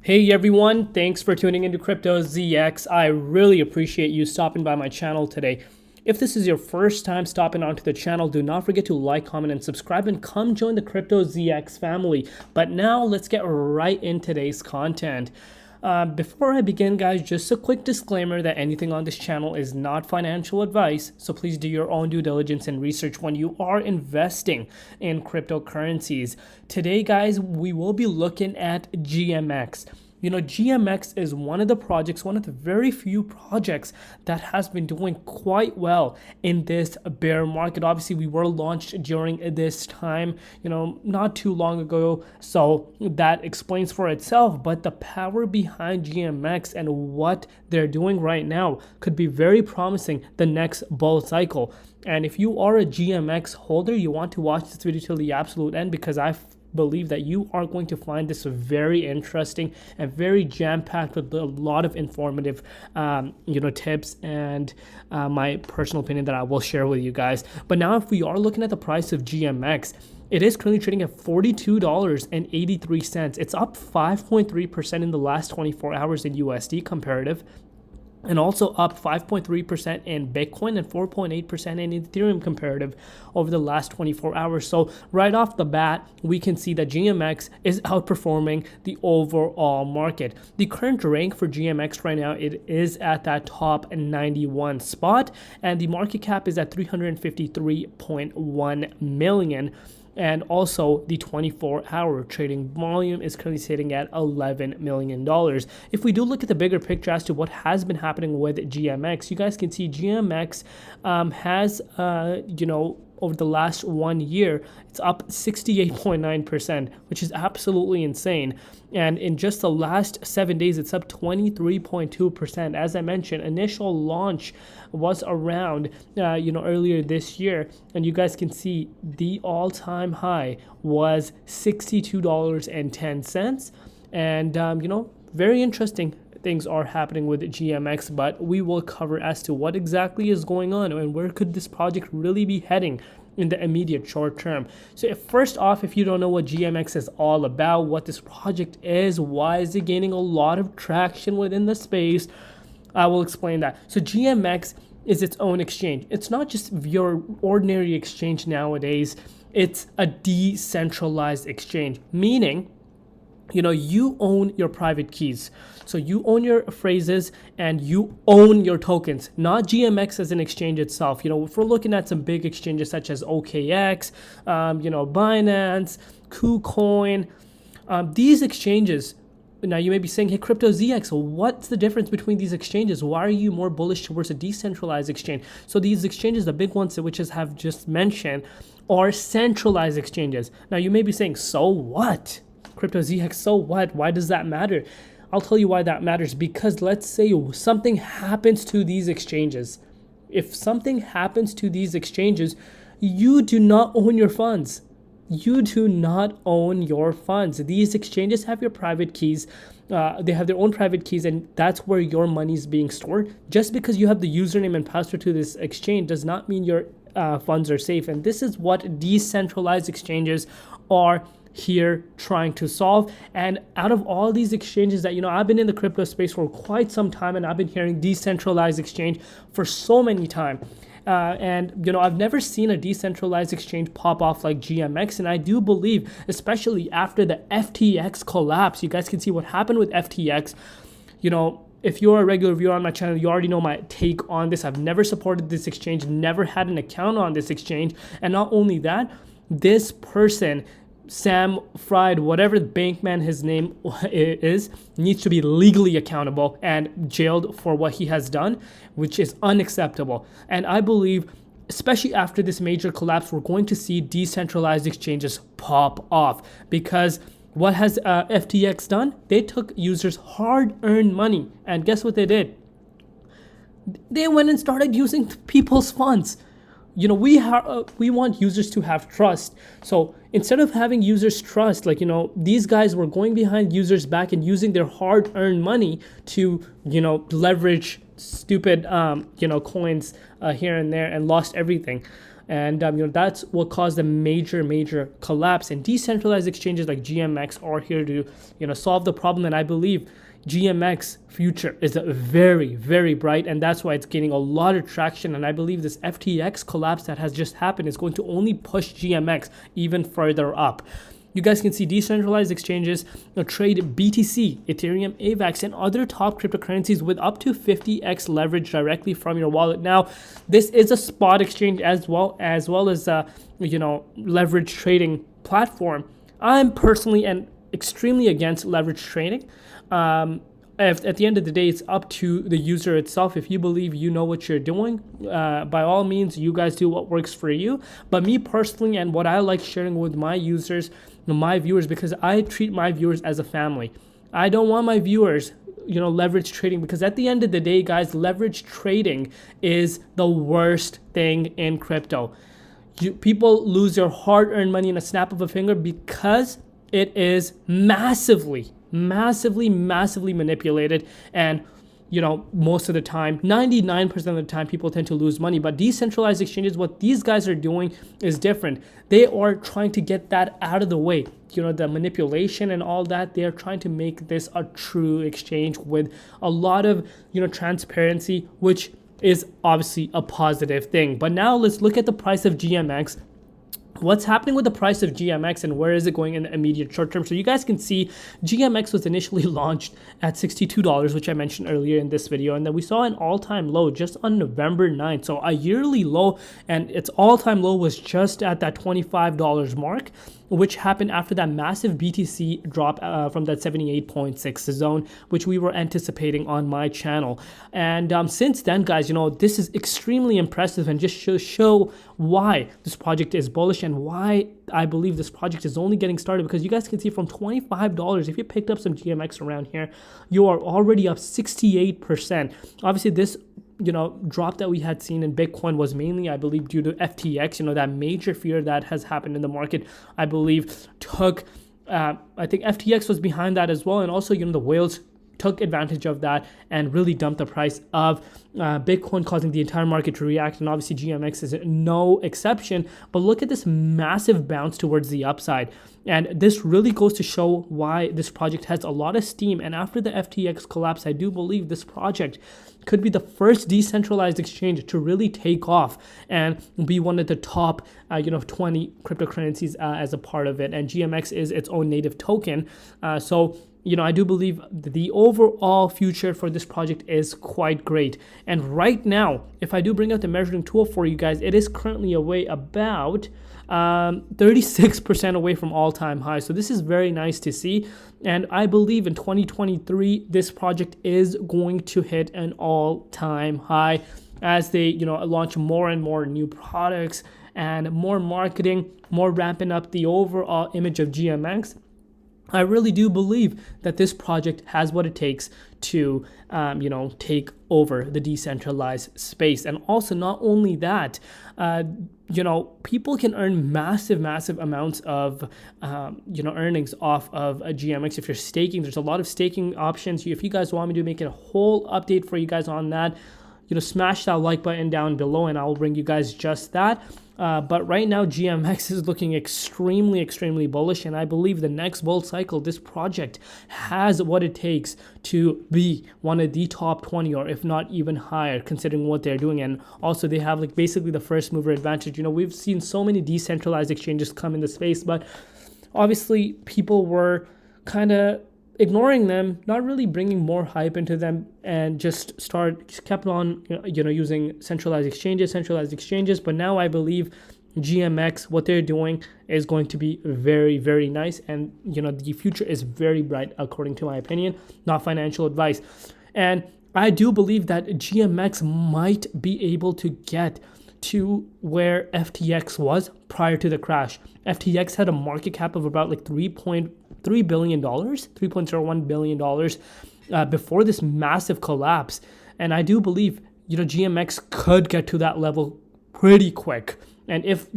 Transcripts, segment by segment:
Hey everyone, thanks for tuning into Crypto ZX. I really appreciate you stopping by my channel today. If this is your first time stopping onto the channel, do not forget to like, comment, and subscribe and come join the Crypto ZX family. But now let's get right in today's content. Before I begin, guys, just a quick disclaimer that anything on this channel is not financial advice, so please do your own due diligence and research when you are investing in cryptocurrencies. Today, guys, we will be looking at GMX. GMX is one of the very few projects that has been doing quite well in this bear market. Obviously, we were launched during this time, not too long ago. So that explains for itself. But the power behind GMX and what they're doing right now could be very promising the next bull cycle. And if you are a GMX holder, you want to watch this video till the absolute end because I believe that you are going to find this very interesting and very jam-packed with a lot of informative tips and my personal opinion that I will share with you guys. But now if we are looking at the price of GMX, it is currently trading at $42.83. It's up 5.3% in the last 24 hours in USD comparative, and also up 5.3% in Bitcoin and 4.8% in Ethereum comparative over the last 24 hours. So right off the bat, we can see that GMX is outperforming the overall market. The current rank for GMX right now, it is at that top 91 spot, and the market cap is at 353.1 million. And also the 24-hour trading volume is currently sitting at $11 million. If we do look at the bigger picture as to what has been happening with GMX, you guys can see GMX has, over the last 1 year, it's up 68.9%, which is absolutely insane. And in just the last 7 days, it's up 23.2%. As I mentioned, initial launch was around, earlier this year. And you guys can see the all-time high was $62.10. And, very interesting things are happening with GMX, but we will cover as to what exactly is going on and where could this project really be heading in the immediate short term. So first off, if you don't know what GMX is all about, what this project is, why is it gaining a lot of traction within the space, I will explain that. So GMX is its own exchange. It's not just your ordinary exchange nowadays. It's a decentralized exchange, meaning you own your private keys. So you own your phrases and you own your tokens, not GMX as an exchange itself. If we're looking at some big exchanges such as OKX, Binance, KuCoin, these exchanges, now you may be saying, hey, Crypto ZX, what's the difference between these exchanges? Why are you more bullish towards a decentralized exchange? So these exchanges, the big ones which have just mentioned, are centralized exchanges. Now you may be saying, so what? Crypto ZX, so what? Why does that matter? I'll tell you why that matters. Because let's say something happens to these exchanges. If something happens to these exchanges, you do not own your funds. You do not own your funds. These exchanges have your private keys. They have their own private keys, and that's where your money is being stored. Just because you have the username and password to this exchange does not mean your funds are safe. And this is what decentralized exchanges are here trying to solve. And out of all these exchanges that, I've been in the crypto space for quite some time, and I've been hearing decentralized exchange for so many time. I've never seen a decentralized exchange pop off like GMX. And I do believe, especially after the FTX collapse, you guys can see what happened with FTX. If you're a regular viewer on my channel, you already know my take on this. I've never supported this exchange, never had an account on this exchange. And not only that, this person, Sam Fried, whatever Bankman his name is, needs to be legally accountable and jailed for what he has done, which is unacceptable. And I believe, especially after this major collapse, we're going to see decentralized exchanges pop off. Because what has FTX done? They took users' hard-earned money, and guess what they did? They went and started using people's funds. We want users to have trust. So instead of having users trust, these guys were going behind users' back and using their hard-earned money to, leverage stupid, coins here and there, and lost everything. And that's what caused a major collapse. And decentralized exchanges like GMX are here to solve the problem. And I believe GMX future is very bright, and that's why it's gaining a lot of traction. And I believe this FTX collapse that has just happened is going to only push GMX even further up. You guys can see decentralized exchanges trade BTC, Ethereum, AVAX, and other top cryptocurrencies with up to 50x leverage directly from your wallet. Now, this is a spot exchange as well as leverage trading platform. I'm personally and extremely against leverage trading. At the end of the day, it's up to the user itself. If you believe you know what you're doing, by all means, you guys do what works for you. But me personally, and what I like sharing with my users, my viewers, because I treat my viewers as a family. I don't want my viewers leverage trading, because at the end of the day, guys, leverage trading is the worst thing in crypto. People lose their hard-earned money in a snap of a finger because it is massively manipulated. And most of the time, 99% of the time, people tend to lose money. But decentralized exchanges, what these guys are doing is different. They are trying to get that out of the way. The manipulation and all that, they are trying to make this a true exchange with a lot of transparency, which is obviously a positive thing. But now let's look at the price of GMX. What's happening with the price of GMX and where is it going in the immediate short term? So you guys can see GMX was initially launched at $62, which I mentioned earlier in this video. And then we saw an all-time low just on November 9th. So a yearly low, and its all-time low was just at that $25 mark, which happened after that massive BTC drop from that 78.6 zone, which we were anticipating on my channel. And since then, guys, this is extremely impressive and just show why this project is bullish and why I believe this project is only getting started. Because you guys can see from $25, if you picked up some GMX around here, you are already up 68%. Obviously, this drop that we had seen in Bitcoin was mainly, I believe, due to FTX, that major fear that has happened in the market, I believe took, I think FTX was behind that as well. And also, the whales took advantage of that and really dumped the price of Bitcoin, causing the entire market to react. And obviously GMX is no exception. But look at this massive bounce towards the upside. And this really goes to show why this project has a lot of steam. And after the FTX collapse, I do believe this project could be the first decentralized exchange to really take off and be one of the top 20 cryptocurrencies as a part of it. And GMX is its own native token. So I do believe the overall future for this project is quite great. And right now, if I do bring out the measuring tool for you guys, it is currently away about 36% away from all-time high. So this is very nice to see. And I believe in 2023, this project is going to hit an all-time high as they, launch more and more new products and more marketing, more ramping up the overall image of GMX. I really do believe that this project has what it takes to, take over the decentralized space. And also, not only that, people can earn massive amounts of, earnings off of a GMX if you're staking. There's a lot of staking options. If you guys want me to make a whole update for you guys on that, smash that like button down below and I'll bring you guys just that. But right now, GMX is looking extremely bullish, and I believe the next bull cycle, this project has what it takes to be one of the top 20, or if not even higher, considering what they're doing. And also, they have basically the first mover advantage. We've seen so many decentralized exchanges come in the space, but obviously, people were kind of ignoring them, not really bringing more hype into them, and just kept on using centralized exchanges. But now I believe GMX, what they're doing is going to be very nice, and the future is very bright according to my opinion, not financial advice. And I do believe that GMX might be able to get to where FTX was prior to the crash. FTX had a market cap of about $3.3 billion, $3.01 billion before this massive collapse. And I do believe, GMX could get to that level pretty quick. And if,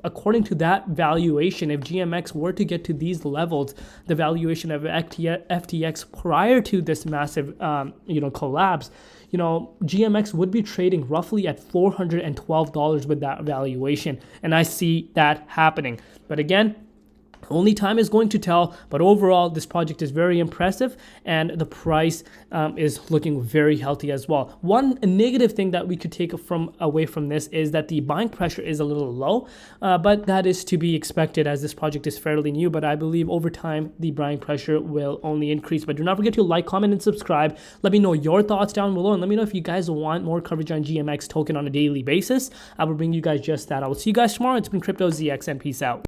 according to that valuation, if GMX were to get to these levels, the valuation of FTX prior to this massive, collapse, GMX would be trading roughly at $412 with that valuation. And I see that happening. But again, only time is going to tell, but overall, this project is very impressive and the price is looking very healthy as well. One negative thing that we could take away from this is that the buying pressure is a little low, but that is to be expected as this project is fairly new, but I believe over time, the buying pressure will only increase. But do not forget to like, comment, and subscribe. Let me know your thoughts down below, and let me know if you guys want more coverage on GMX token on a daily basis. I will bring you guys just that. I will see you guys tomorrow. It's been CryptoZX, and peace out.